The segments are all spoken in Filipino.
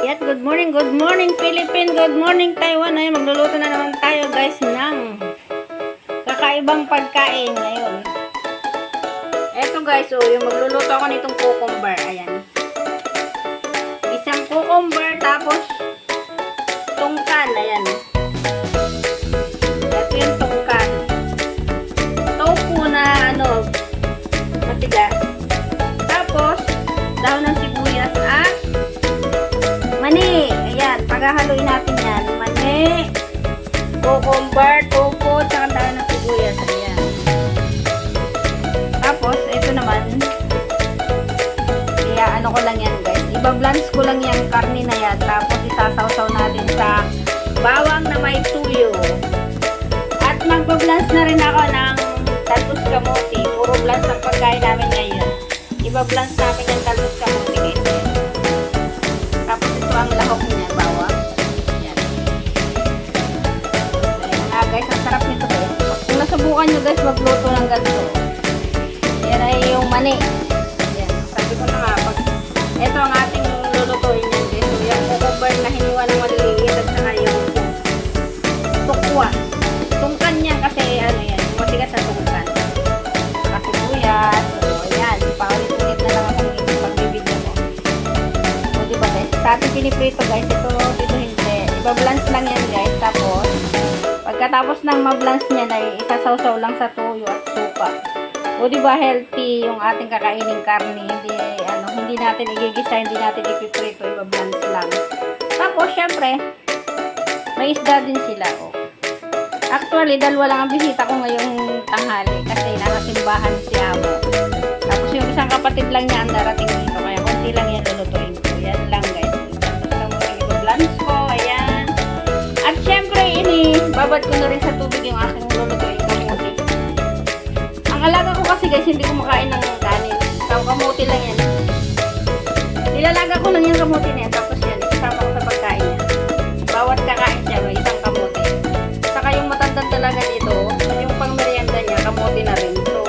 Yan, good morning Philippines, good morning Taiwan. Ay, magluluto na naman tayo guys ng kakaibang pagkain ngayon. Eto guys, yung magluluto ako nitong cucumber. Ayan. Isang cucumber, tapos tungkan. Ayan. Ito yung tungkan. Tofu na matigas. Tapos, dahon ng sibuyas at mani. Ayan, paghahaluin natin yan. Mani, cucumber, tofu, tsaka dahon ng sibuyas. Ayan. Tapos, ito naman, kaya ko lang yan guys. Iba-blance ko lang yung karne na yan. Tapos, isasawsaw natin sa bawang na may tuyo. At magba-blance na rin ako ng talbos kamote. Puro blance ang pagkain namin ngayon. Iba-blance namin yung talbos kamote guys. Tapos, ito ang lahok niya, bawang. Ayan. Ayan guys, ang sarap nito guys. Kung nasubukan nyo guys magluto ng ganito, yan ay yung mani. Ayan, sabi ko na nga, ito ang ating lulutuin yan guys. So, yung cucumber na hiniwa ng maliliit at saka yung tukwa. Tungkan niya kasi yan, matigas na tungkan. Kasi buyas. So, ayan, paulit-ulit na lang akong pagbibigyan ko. So, diba guys, sa ating piniprito guys, ito dito hindi. Iba-blance lang yan guys. Tapos, pagkatapos ng ma-blance niya na isasawsaw lang sa tuyo at suka. O diba healthy yung ating kakaining karne, hindi natin igigisa, hindi natin ipiprito, iba-blance lang. Tapos syempre, may isda din sila. Oh. Actually, dalawa lang ang bisita ko ngayong tanghali kasi nasa simbahan si Amo. Tapos yung isang kapatid lang niya ang darating dito, kaya konti lang yan lulutuin ko. Yan lang guys. Tapos lang mo iba-blance ko, ayan. At syempre, babad ko na rin sa tubig yung aking lulutuin kamuti. Ang alaga ko kasi guys, hindi kumakain ng kanin. So, kamuti lang yan. Nilalaga ko lang yung kamuti na yan. Tapos yan, isasama ko sa pagkain niya. Bawat kakain siya, may isang kamuti. Saka yung matandang talaga dito, yung pang merienda niya, kamuti na rin. So,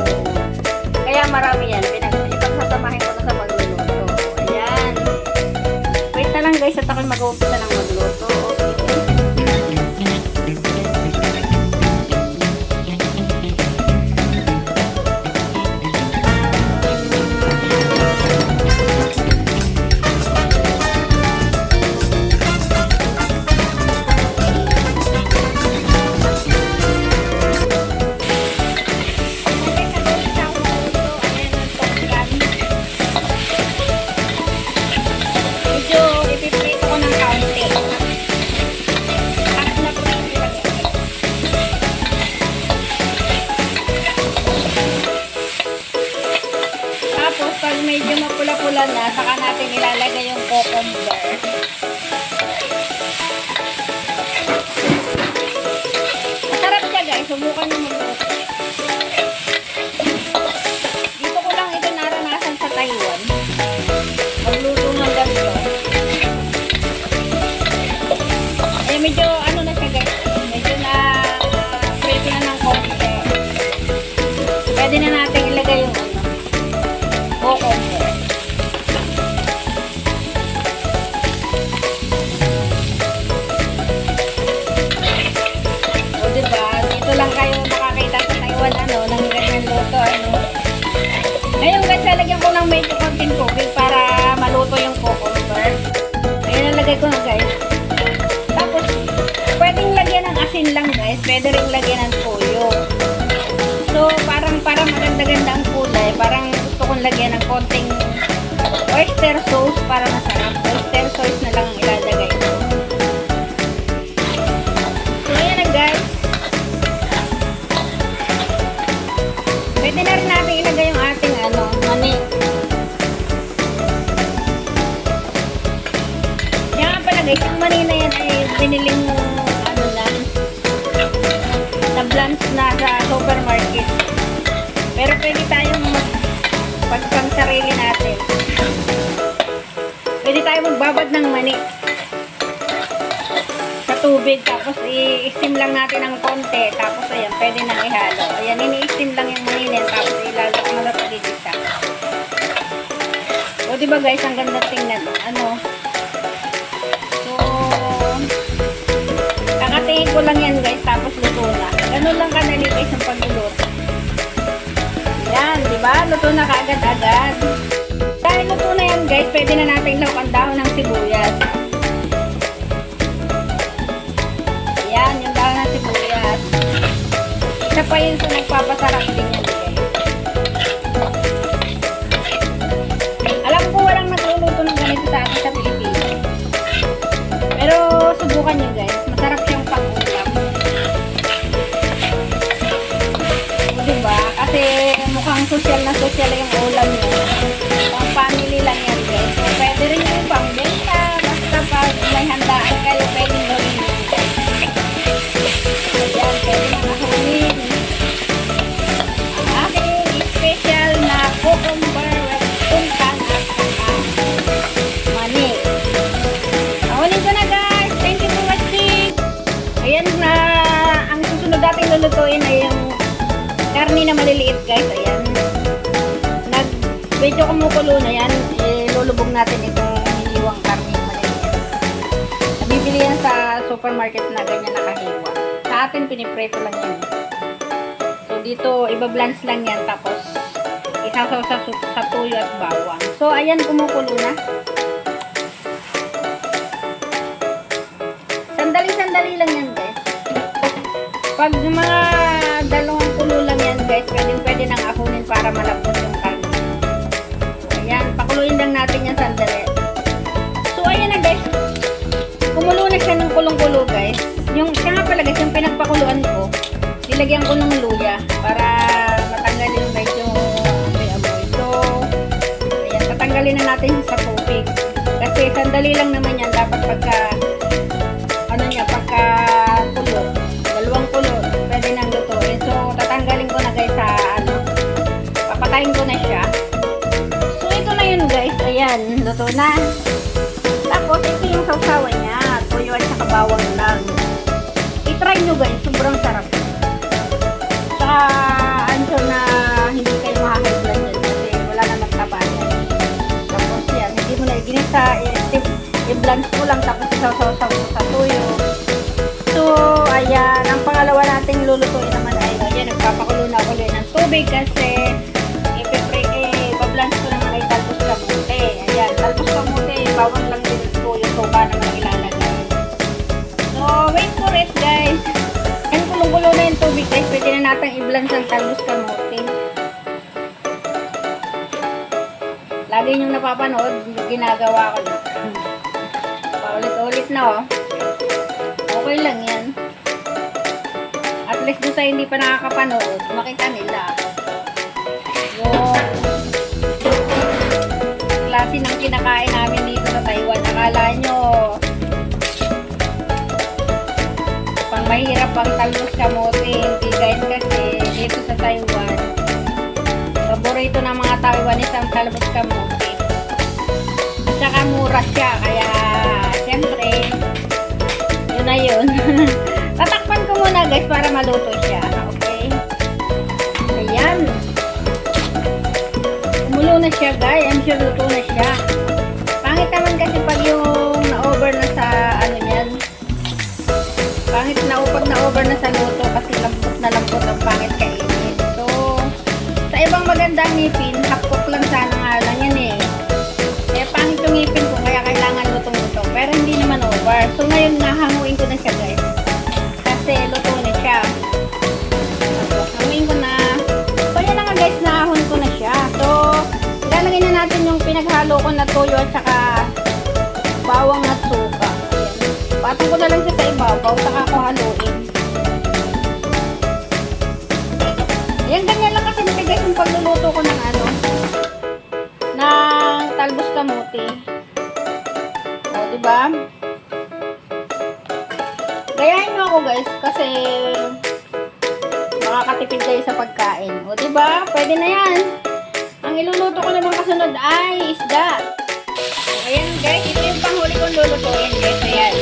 kaya marami yan. Ipagsasamahin ko na sa magluluto. Ayan. Wait na lang guys, at ako'y mag-uumpisa ng magluto. Medyo mapula-pula na, saka natin ilalagay yung cucumber. Masarap siya guys, subukan nyo magluto. Dito ko lang ito naranasan sa Taiwan. Magluto ng ganito. Eh medyo na siya guys, medyo na prito na ng konti. Pwede na natin ilagay yung cucumber. O diba, dito lang kayo makakita sa Taiwan ng ganyan luto. Ngayon guys, lalagyan ko ng medyo konting tubig para maluto yung cucumber. Ayan, nalagay ko na guys. Tapos, pwedeng lagyan ng asin lang guys. Pwede rin lagyan ng toyo. So, parang maganda-ganda ang kulay. Parang gusto kong lagyan ng konting oyster sauce para masarap. Oyster sauce na lang ang ilalagay ko. So, ayan na guys. Pwede na rin natin ilagay yung ating mani. Kaya nga pala guys, yung mani na yan ay biniling na-blance na sa supermarket. Pero pwede tayong pagpang sarili natin. Pwede tayo magbabad ng mani sa tubig. Tapos i-steam lang natin ng konti. Tapos ayan, pwede nang ihalo. Ayan, ini-steam lang yung mani niyan. Tapos ilalo ko na pagigisa. O diba guys, ang ganda tingnan. Hatiin ko lang yan guys, tapos luto na. Ganun lang kadali guys ang pagluluto. Yan, di ba? Luto na kaagad-agad. Dahil luto na yan guys, pwede na natin ilawak ang dahon ng sibuyas. Yan, yung dahon ng sibuyas. Isa pa yun sa nagpapasarap din yan guys. Alam ko walang nagluluto ng ganito sa atin sa Pilipinas. Pero subukan nyo guys, masarap siyang pang-ulam. O diba? Kasi mukhang social na social yung ulam nyo. Pang family lang yan guys. So, pwede rin yung pang-benta. Basta pag may handaan kayo, pwedeng gawin nyo. Ayan, pwede mga hunin. Ang aking special na cucumber with tuntang at saka mani. Hunin ko na guys. Thank you for watching. Ayan na. Ang susunod natin lulutuin ay yung karne na maliliit guys. Ayan. Medyo kumukulo na yan. Ilulubog natin itong hiniwang karne na maliliit. Nabibili yan sa supermarket na ganyan nakahiwa. Sa atin pinipreto lang yan. So dito iba-blanch lang yan. Tapos isasaw sa tuyo at bawang. So ayan, kumukulo na. Sandali lang yan guys. Pag mga dalawang kulo lang yan guys, pwede nang ahunin para malambot yung karne. So ayan, pakuluin lang natin yan sandali. So ayan na guys, kumulo na siya ng kulong-kulo guys. Siya nga pala guys, yung pinagpakuluan ko, nilagyan ko ng luya para matanggal yung medyo may amoy. So ayan, tatanggalin na natin sa tubig. Kasi sandali lang naman yan, dapat pagka kulo, dalawang kulo, pwede nang lutuin. So, tatanggalin ko na guys sa papatayin ko na siya. So, ito na yun guys. Ayan, luto na. Tapos, ito yung sausawan niya. Tuyo at saka bawang lang. I-try nyo guys. Sobrang sarap. Saka, answer na hindi kayo makakailan dyan kasi wala namang taba yan. Tapos, yan. Hindi mo na iginisa. I-blanch ko lang. Tapos, isaw-saw sa tuyo. So, ayan, ang pangalawa nating lulutuin naman ay, ayan, nagpapakulo na ulit ng tubig kasi ipa-blanch ko naman ay talbos kamote. Ayan, talbos kamote, bawang lang din ito, yung tuba naman ilalagay. So, wait for it guys. Ayan, kulong-kulo na yung tubig guys, pwede na natin i-blanch ang talbos kamote. Lagi nyo napapanood, ginagawa ko lang. Paulit-ulit na oh. Okay lang yan. At least doon sa hindi pa nakakapanood, makita nila yung klase ng kinakain namin dito sa Taiwan. Akala nyo pang mahirap ang talbos kamote. Hindi guys, kasi dito sa Taiwan paborito ng mga Taiwanese ang talbos kamote. At saka mura siya, kaya siyempre yun na yun. Tatakpan ko muna guys para maluto siya. Okay. Ayan. Kumulo na siya guys. I'm sure luto na siya. Pangit naman kasi pag yung na-over na sa ano yan. Pangit na pag na-over na sa luto kasi lambot ang pangit kainin. So, sa ibang magandang ngipin, half-cook lang sana nga lang yan eh. Kaya pangit yung ngipin ko kaya kailangan lutong-lutong. Pero hindi naman over. So, ngayon nahanguin ko na siya guys. Kasi luto na siya. Hanguin ko na. So, yan na nga guys, nahahon ko na siya. So, ilalagay na natin yung pinaghalo ko na toyo at saka bawang at suka. Ayan. Patong ko na lang siya sa ibabaw, saka ko haluin. Ayan, ganyan lang kasi guys yung pagluluto ko ng ng talbos kamote. O, diba? Gayahin nyo ako guys kasi makakatipid kayo sa pagkain. O, diba? Pwede na yan. Ang iluluto ko naman kasunod ay isda. O, ayan guys, ito yung panghuli kong lulutuin guys. Ayan.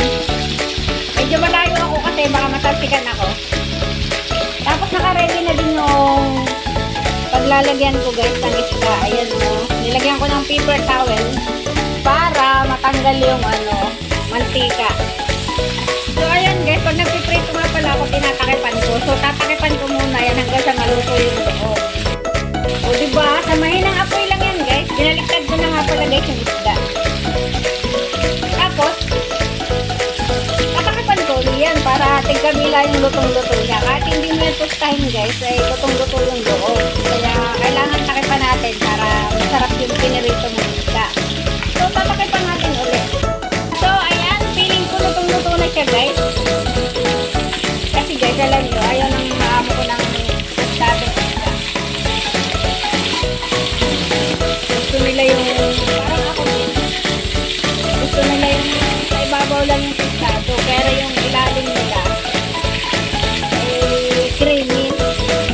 Medyo malayo ako kasi baka matalsikan ako. Tapos naka-ready na din yung paglalagyan ko guys ng isda. Ayan o. Nilagyan ko ng paper towel para matanggal yung mantika. So ayan guys. guys, pag nagpiprito nga pala ako, tinatakipan ko. So, tatakipan ko muna yan hanggang sa maluto yung loob. O, diba? Sa mahinang apoy lang yan, guys. Binaliktad ko na nga pala, guys, yung isda. Tapos, tatakipan ko ulit yan para tigkabila yung lutong-luto niya. Kahit hindi mo yan tustahin, guys, ay lutong-luto yung loob. Kaya, kailangan takipan natin para masarap yung pinirito ng isda. So, tatakipan natin ulit. So, ayan, feeling ko lutong-luto na siya, guys. Kasi, guys, alam nyo, ayaw nang maamo ko ng dating isda. Gusto nila yung, parang ako din, gusto nila yung sa ibabaw lang yung pistado, pero yung ilalim nila, eh, creamy.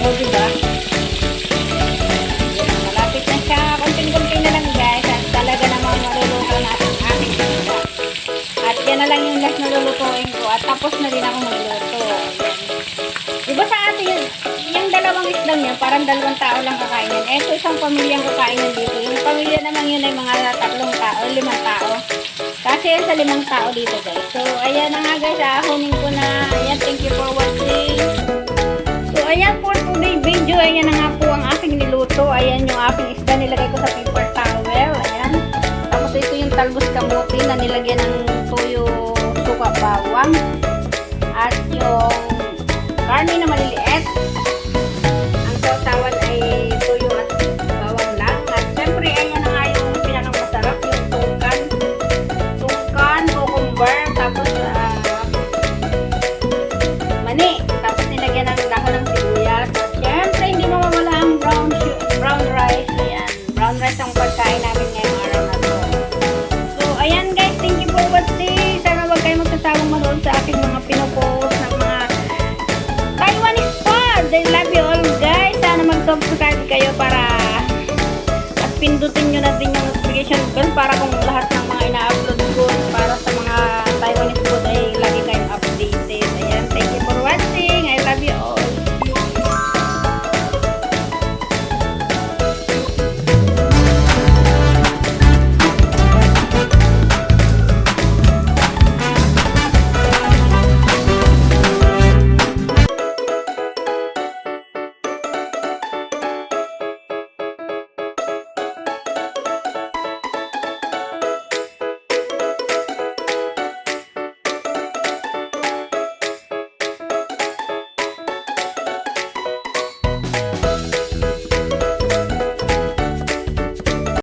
O, diba? Malapit na siya. Konting-konting na lang, guys. At talaga namang maluluto natin ang aking isda. At yan na lang yung last na lulutuin ko. At tapos na din ako magluto. Diba sa atin, yung dalawang islang yan, parang 2 tao lang kakain yan. Eto, isang pamilyang kakain yan dito. Yung pamilya naman yun ay mga 3 tao, 5 tao. Kasi yan sa 5 tao dito, guys. So, ayan na nga, guys. Ahonin ko na. Ayan, thank you for watching. So, ayan for today video. Ayan na nga po ang aking niluto. Ayan yung aking isda. Nilagay ko sa paper towel. Ayan. Tapos ito yung talbos kamuti na nilagyan ng tuyo, suka, bawang. At yung karne na maliliit. Ang sausawan ay tuyo at bawang lang. At syempre, ayan na nga yung pinakamasarap. Yung tungkan, cucumber, tapos mani. Tapos nilagyan ng dahon ng sibuyas. At syempre, hindi mawawala ang brown rice. Ayan. Brown rice ang pagkain namin ngayong araw na to. So, ayan guys. Thank you for watching. Sana wag kayo magsasawang manood sa aking mga pinopost ng mga Taiwanese food. I love you all guys. Sana mag-subscribe kayo para at pindutin nyo na din yung notification bell para kung lahat ng mga ina-upload ko para sa